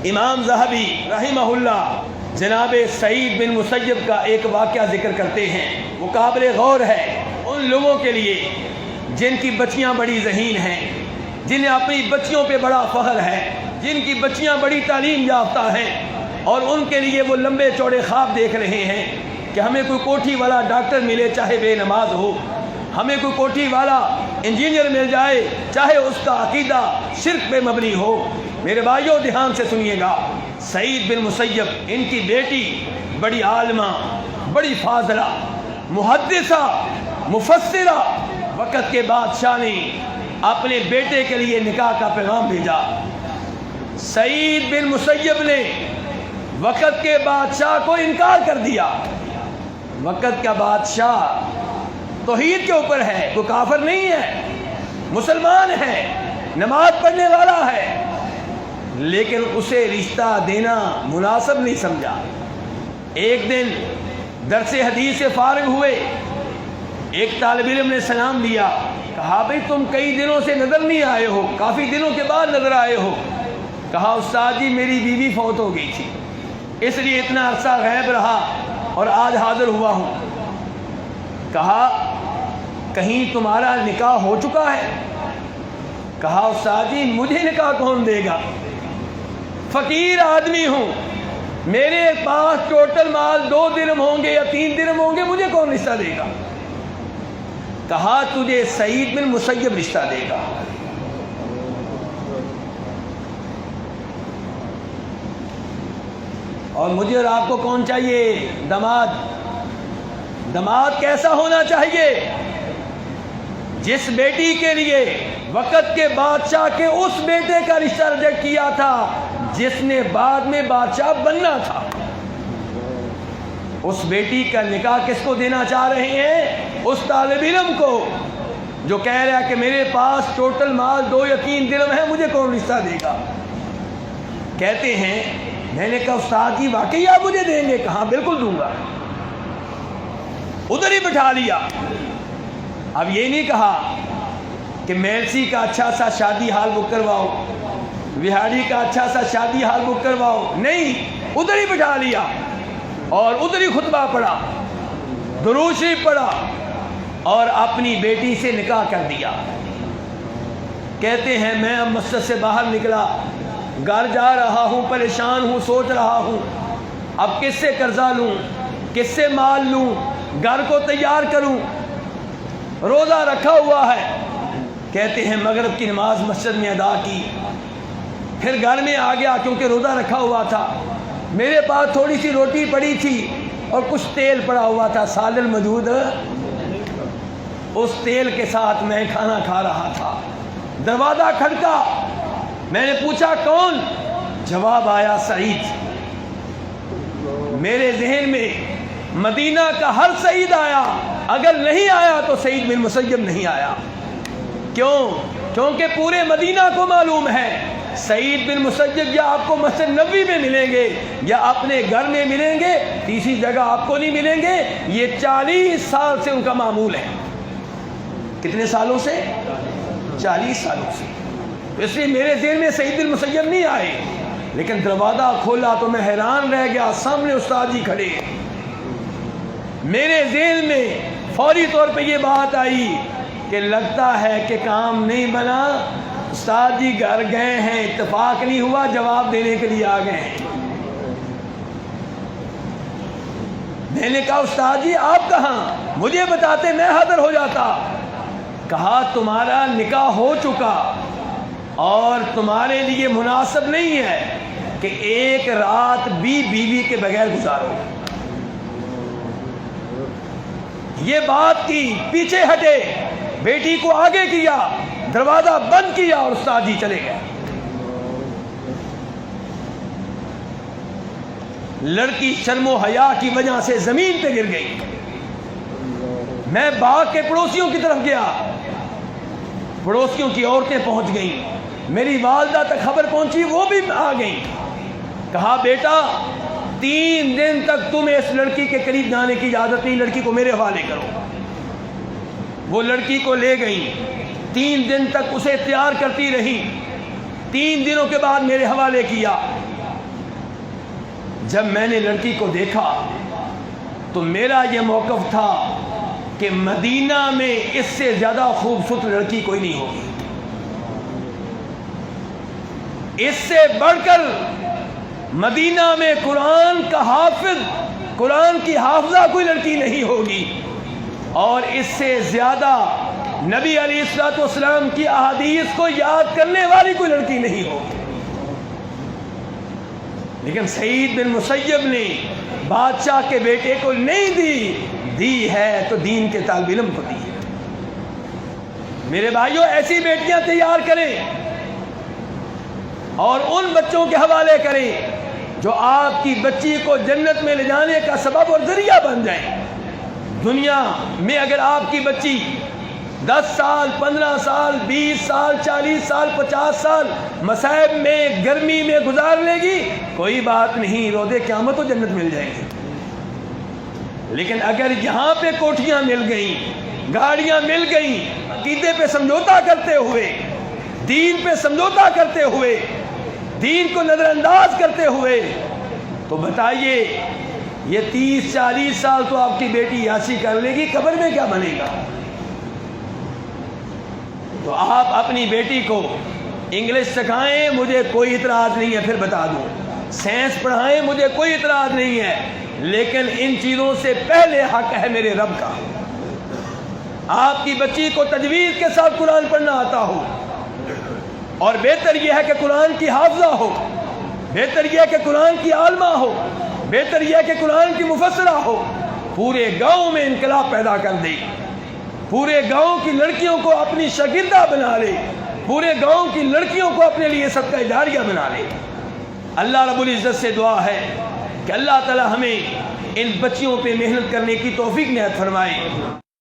امام ذہبی رحمہ اللہ جناب سعید بن مسیب کا ایک واقعہ ذکر کرتے ہیں، وہ قابل غور ہے ان لوگوں کے لیے جن کی بچیاں بڑی ذہین ہیں، جنہیں اپنی بچیوں پہ بڑا فخر ہے، جن کی بچیاں بڑی تعلیم یافتہ ہیں، اور ان کے لیے وہ لمبے چوڑے خواب دیکھ رہے ہیں کہ ہمیں کوئی کوٹھی والا ڈاکٹر ملے چاہے بے نماز ہو، ہمیں کوئی کوٹھی والا انجینئر مل جائے چاہے اس کا عقیدہ شرک پہ مبنی ہو۔ میرے بھائیوں دھیان سے سنیے گا، سعید بن مسیب ان کی بیٹی بڑی عالمہ، بڑی فاضلہ، محدثہ، مفسرہ، وقت کے بادشاہ نے اپنے بیٹے کے لیے نکاح کا پیغام بھیجا۔ سعید بن مسیب نے وقت کے بادشاہ کو انکار کر دیا۔ وقت کا بادشاہ توحید کے اوپر ہے، کوئی کافر نہیں ہے، مسلمان ہے، نماز پڑھنے والا ہے، لیکن اسے رشتہ دینا مناسب نہیں سمجھا۔ ایک دن درس حدیث سے فارغ ہوئے، ایک طالب علم نے سلام دیا، کہا بھئی تم کئی دنوں سے نظر نہیں آئے ہو، کافی دنوں کے بعد نظر آئے ہو۔ کہا استاد جی میری بیوی فوت ہو گئی تھی، اس لیے اتنا عرصہ غائب رہا اور آج حاضر ہوا ہوں۔ کہا کہیں تمہارا نکاح ہو چکا ہے؟ کہا استاد جی مجھے نکاح کون دے گا، فقیر آدمی ہوں، میرے پاس ٹوٹل مال 2 درہم ہوں گے یا 3 درہم ہوں گے، مجھے کون رشتہ دے گا؟ کہا تجھے سعید بن مسیب رشتہ دے گا۔ اور مجھے اور آپ کو کون چاہیے؟ داماد۔ داماد کیسا ہونا چاہیے؟ جس بیٹی کے لیے وقت کے بادشاہ کے اس بیٹے کا رشتہ ریجیکٹ کیا تھا جس نے بعد میں بادشاہ بننا تھا، اس بیٹی کا نکاح کس کو دینا چاہ رہے ہیں؟ اس طالب علم کو جو کہہ رہا ہے کہ میرے پاس ٹوٹل مال 2 یا 3 درہم ہے، مجھے کون رشتہ دے گا؟ کہتے ہیں میں نے کہا استاد جی واقعی آپ مجھے دیں گے؟ کہا بالکل دوں گا۔ ادھر ہی بٹھا لیا۔ اب یہ نہیں کہا کہ میلسی کا اچھا سا شادی ہال بک کرواؤ، وہاڑی کا اچھا سا شادی ہال بک کرواؤ، نہیں، ادھر ہی بٹھا لیا اور ادھر ہی خطبہ پڑھا، درود شریف پڑھا اور اپنی بیٹی سے نکاح کر دیا۔ کہتے ہیں میں اب مسجد سے باہر نکلا، گھر جا رہا ہوں، پریشان ہوں، سوچ رہا ہوں اب کس سے قرضہ لوں، کس سے مال لوں، گھر کو تیار کروں، روزہ رکھا ہوا ہے۔ کہتے ہیں مغرب کی نماز مسجد میں ادا کی، پھر گھر میں آ گیا کیونکہ روزہ رکھا ہوا تھا، میرے پاس تھوڑی سی روٹی پڑی تھی اور کچھ تیل پڑا ہوا تھا، سالن موجود، اس تیل کے ساتھ میں کھانا کھا رہا تھا۔ دروازہ کھڑکا، میں نے پوچھا کون؟ جواب آیا سعید۔ میرے ذہن میں مدینہ کا ہر سعید آیا، اگر نہیں آیا تو سعید بن مسیب نہیں آیا۔ کیوں؟ کیونکہ پورے مدینہ کو معلوم ہے سعید بن مسیب یا آپ کو مسجد نبوی میں ملیں گے یا اپنے گھر میں ملیں گے، تیسری جگہ آپ کو نہیں ملیں گے۔ یہ 40 سال سے ان کا معمول ہے۔ کتنے سالوں سے؟ 40 سالوں سے۔ اس لیے میرے ذہن میں سعید بن مسیب نہیں آئے، لیکن دروازہ کھولا تو میں حیران رہ گیا، سامنے استاد جی کھڑے۔ میرے ذہن میں فوری طور پہ یہ بات آئی کہ لگتا ہے کہ کام نہیں بنا، استاد جی گھر گئے ہیں، اتفاق نہیں ہوا، جواب دینے کے لیے آ گئے ہیں۔ میں نے کہا استاد جی آپ کہاں؟ مجھے بتاتے میں حاضر ہو جاتا۔ کہا تمہارا نکاح ہو چکا اور تمہارے لیے مناسب نہیں ہے کہ ایک رات بھی بیوی کے بغیر گزارو۔ یہ بات کی، پیچھے ہٹے، بیٹی کو آگے کیا، دروازہ بند کیا اور استاد جی چلے گئے۔ لڑکی شرم و حیا کی وجہ سے زمین پہ گر گئی۔ میں باغ کے پڑوسیوں کی طرف گیا، پڑوسیوں کی عورتیں پہنچ گئیں، میری والدہ تک خبر پہنچی، وہ بھی آ گئیں۔ کہا بیٹا 3 دن تک تمہیں اس لڑکی کے قریب جانے کی اجازت نہیں، لڑکی کو میرے حوالے کرو۔ وہ لڑکی کو لے گئیں، 3 دن تک اسے تیار کرتی رہی، 3 دنوں کے بعد میرے حوالے کیا۔ جب میں نے لڑکی کو دیکھا تو میرا یہ موقف تھا کہ مدینہ میں اس سے زیادہ خوبصورت لڑکی کوئی نہیں ہوگی، اس سے بڑھ کر مدینہ میں قرآن کا حافظ، قرآن کی حافظہ کوئی لڑکی نہیں ہوگی، اور اس سے زیادہ نبی علیہ الصلوۃ والسلام کی احادیث کو یاد کرنے والی کوئی لڑکی نہیں ہوگی۔ لیکن سعید بن مسیب نے بادشاہ کے بیٹے کو نہیں دی ہے تو دین کے طالب علم کو دی ہے۔ میرے بھائیوں، ایسی بیٹیاں تیار کریں اور ان بچوں کے حوالے کریں جو آپ کی بچی کو جنت میں لے جانے کا سبب اور ذریعہ بن جائیں۔ دنیا میں اگر آپ کی بچی 10 سال 15 سال 20 سال 40 سال 50 سال مصائب میں گرمی میں گزار لے گی، کوئی بات نہیں، روزے قیامت تو جنت مل جائے گی۔ لیکن اگر یہاں پہ کوٹھیاں مل گئیں، گاڑیاں مل گئیں، عقیدے پہ سمجھوتا کرتے ہوئے، دین پہ سمجھوتا کرتے ہوئے، دین کو نظر انداز کرتے ہوئے، تو بتائیے یہ 30-40 سال تو آپ کی بیٹی عیاشی کر لے گی، قبر میں کیا بنے گا؟ تو آپ اپنی بیٹی کو انگلش سکھائیں، مجھے کوئی اعتراض نہیں ہے، پھر بتا دوں، سائنس پڑھائیں، مجھے کوئی اعتراض نہیں ہے، لیکن ان چیزوں سے پہلے حق ہے میرے رب کا۔ آپ کی بچی کو تجوید کے ساتھ قرآن پڑھنا آتا ہو، اور بہتر یہ ہے کہ قرآن کی حافظہ ہو، بہتر یہ ہے کہ قرآن کی عالمہ ہو، بہتر یہ ہے کہ قرآن کی مفسرہ ہو، پورے گاؤں میں انقلاب پیدا کر دے، پورے گاؤں کی لڑکیوں کو اپنی شاگردہ بنا لے، پورے گاؤں کی لڑکیوں کو اپنے لیے صدقہ جاریہ بنا لے۔ اللہ رب العزت سے دعا ہے کہ اللہ تعالی ہمیں ان بچیوں پہ محنت کرنے کی توفیق عنایت فرمائے۔